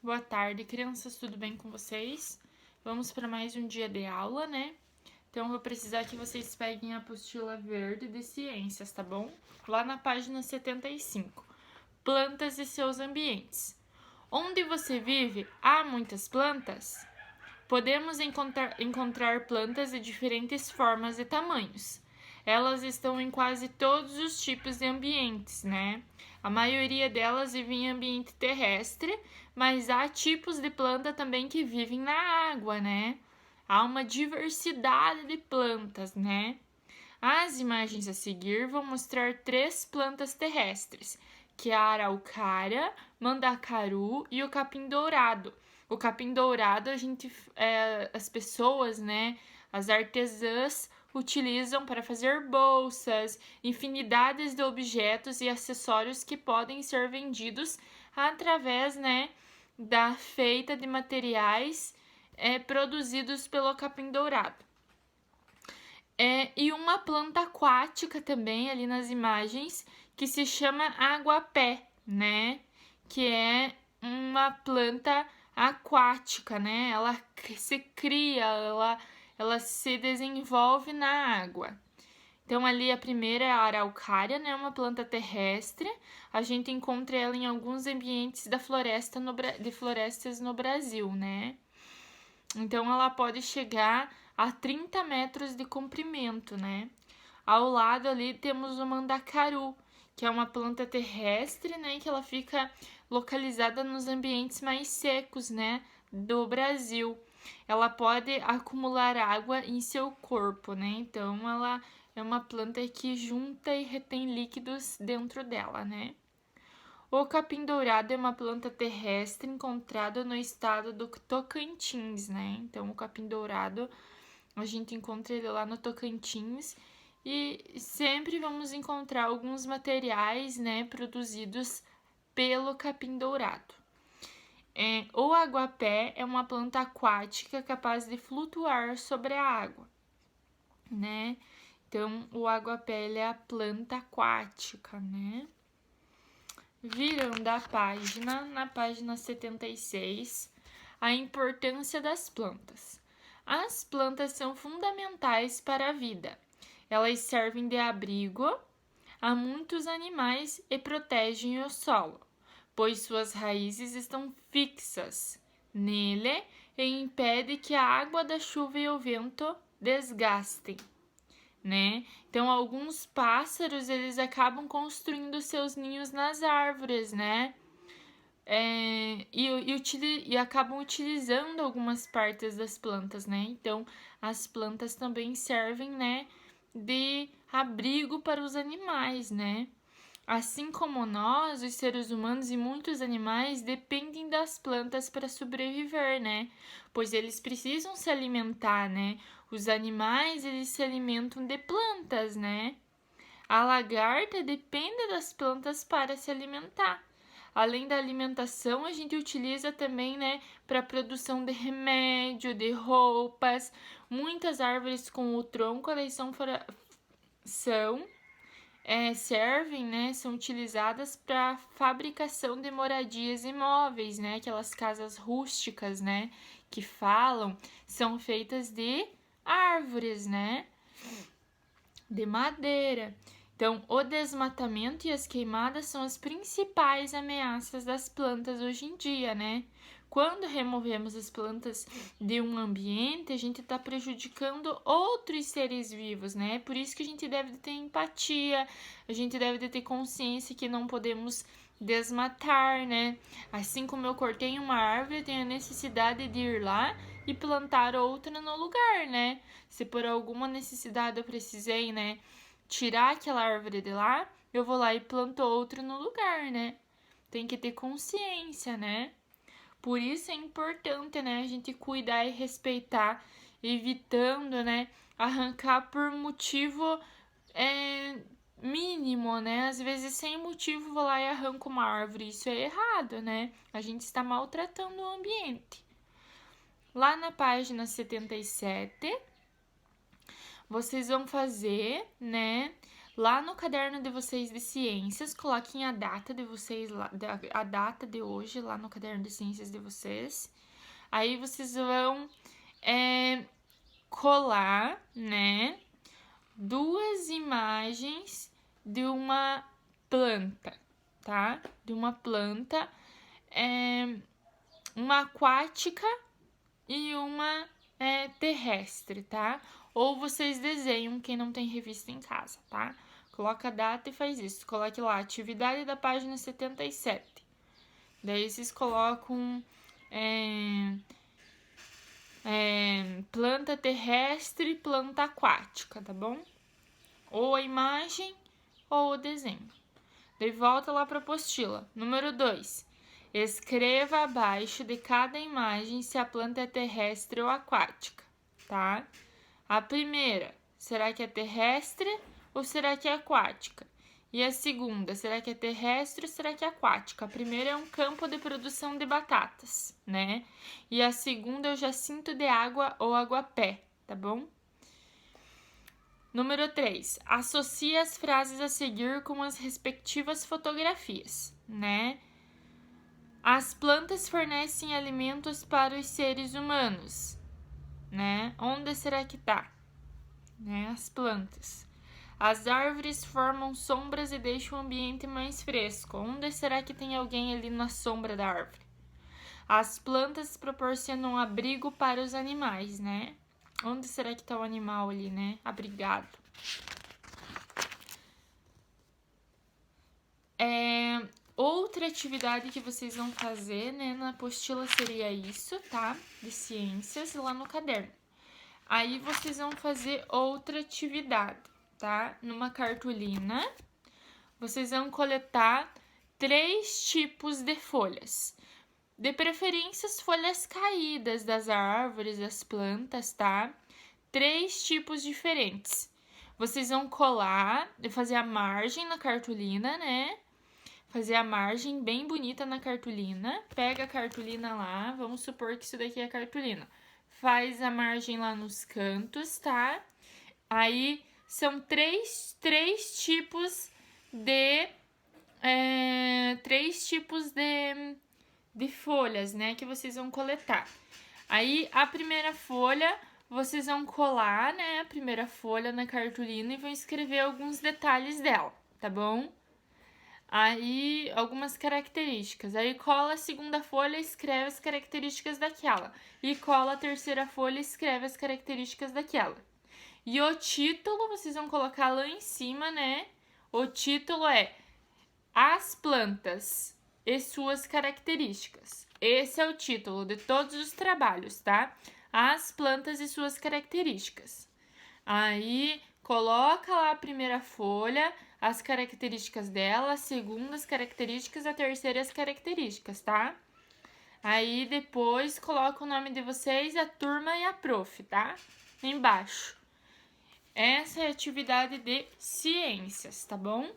Boa tarde, crianças, tudo bem com vocês? Vamos para mais um dia de aula, né? Então, eu vou precisar que vocês peguem a apostila verde de ciências, tá bom? Lá na página 75, plantas e seus ambientes. Onde você vive, há muitas plantas? Podemos encontrar plantas de diferentes formas e tamanhos. Elas estão em quase todos os tipos de ambientes, né? A maioria delas vive em ambiente terrestre, mas há tipos de planta também que vivem na água, né? Há uma diversidade de plantas, né? As imagens a seguir vão mostrar 3 plantas terrestres, que é a araucária, mandacaru e o capim-dourado. O capim-dourado as pessoas, né, as artesãs utilizam para fazer bolsas, infinidades de objetos e acessórios que podem ser vendidos através, né, da feita de materiais produzidos pelo capim-dourado. E uma planta aquática também ali nas imagens, que se chama aguapé, né? Que é uma planta aquática, né? Ela se cria, ela se desenvolve na água. Então, ali a primeira é a araucária, né? Uma planta terrestre. A gente encontra ela em alguns ambientes de florestas no Brasil, né? Então, ela pode chegar a 30 metros de comprimento, né? Ao lado ali temos o mandacaru, que é uma planta terrestre, né? Que ela fica localizada nos ambientes mais secos, né? Do Brasil. Ela pode acumular água em seu corpo, né? Então, ela é uma planta que junta e retém líquidos dentro dela, né? O capim-dourado é uma planta terrestre encontrada no estado do Tocantins, né? Então, o capim-dourado, a gente encontra ele lá no Tocantins e sempre vamos encontrar alguns materiais, né, produzidos pelo capim-dourado. O aguapé é uma planta aquática capaz de flutuar sobre a água, né? Então, o aguapé ele é a planta aquática, né? Virando a página, na página 76, a importância das plantas. As plantas são fundamentais para a vida. Elas servem de abrigo a muitos animais e protegem o solo, pois suas raízes estão fixas nele e impede que a água da chuva e o vento desgastem, né? Então, alguns pássaros, eles acabam construindo seus ninhos nas árvores, né? E acabam utilizando algumas partes das plantas, né? Então, as plantas também servem, né, de abrigo para os animais, né? Assim como nós, os seres humanos e muitos animais dependem das plantas para sobreviver, né? Pois eles precisam se alimentar, né? Os animais, eles se alimentam de plantas, né? A lagarta depende das plantas para se alimentar. Além da alimentação, a gente utiliza também, né, para a produção de remédio, de roupas. Muitas árvores com o tronco, elas servem, né, são utilizadas para fabricação de moradias e móveis, né, aquelas casas rústicas, né, que falam, são feitas de árvores, né, de madeira. Então, o desmatamento e as queimadas são as principais ameaças das plantas hoje em dia, né? Quando removemos as plantas de um ambiente, a gente está prejudicando outros seres vivos, né? Por isso que a gente deve ter empatia, a gente deve ter consciência que não podemos desmatar, né? Assim como eu cortei uma árvore, eu tenho a necessidade de ir lá e plantar outra no lugar, né? Se por alguma necessidade eu precisei, né, tirar aquela árvore de lá, eu vou lá e planto outra no lugar, né? Tem que ter consciência, né? Por isso é importante, né, a gente cuidar e respeitar, evitando, né, arrancar por motivo mínimo, né? Às vezes sem motivo vou lá e arranco uma árvore, isso é errado, né? A gente está maltratando o ambiente. Lá na página 77, vocês vão fazer, né, Lá no caderno de vocês de ciências, coloquem a data de vocês, a data de hoje lá no caderno de ciências de vocês. Aí vocês vão colar, né, 2 imagens de uma planta, tá? De uma planta, uma aquática e uma terrestre, tá? Ou vocês desenham, quem não tem revista em casa, tá? Coloca a data e faz isso. Coloque lá, atividade da página 77. Daí vocês colocam planta terrestre e planta aquática, tá bom? Ou a imagem ou o desenho. Daí volta lá para a apostila. Número 2. Escreva abaixo de cada imagem se a planta é terrestre ou aquática, tá? A primeira, será que é terrestre ou será que é aquática? E a segunda, será que é terrestre ou será que é aquática? A primeira é um campo de produção de batatas, né? E a segunda é o jacinto de água ou aguapé, tá bom? Número 3. Associe as frases a seguir com as respectivas fotografias, né? As plantas fornecem alimentos para os seres humanos, né? Onde será que tá? Né? As plantas. As árvores formam sombras e deixam o ambiente mais fresco. Onde será que tem alguém ali na sombra da árvore? As plantas proporcionam abrigo para os animais, né? Onde será que está o animal ali, né? Abrigado. Outra atividade que vocês vão fazer, né, na apostila seria isso, tá? De ciências, lá no caderno. Aí vocês vão fazer outra atividade, tá? Numa cartolina, vocês vão coletar 3 tipos de folhas. De preferência, as folhas caídas das árvores, das plantas, tá? 3 tipos diferentes. Vocês vão colar e fazer a margem na cartolina, né? Fazer a margem bem bonita na cartolina. Pega a cartolina lá, vamos supor que isso daqui é a cartolina. Faz a margem lá nos cantos, tá? Aí são três tipos de folhas, né, que vocês vão coletar. Aí a primeira folha vocês vão colar, né, a primeira folha na cartolina e vão escrever alguns detalhes dela, tá bom? Aí, algumas características. Aí, cola a segunda folha e escreve as características daquela. E cola a terceira folha e escreve as características daquela. E o título, vocês vão colocar lá em cima, né? O título é As Plantas e Suas Características. Esse é o título de todos os trabalhos, tá? As plantas e suas características. Aí, coloca lá a primeira folha, as características dela, a segunda as características, a terceira as características, tá? Aí depois coloca o nome de vocês, a turma e a prof, tá? Embaixo. Essa é a atividade de ciências, tá bom?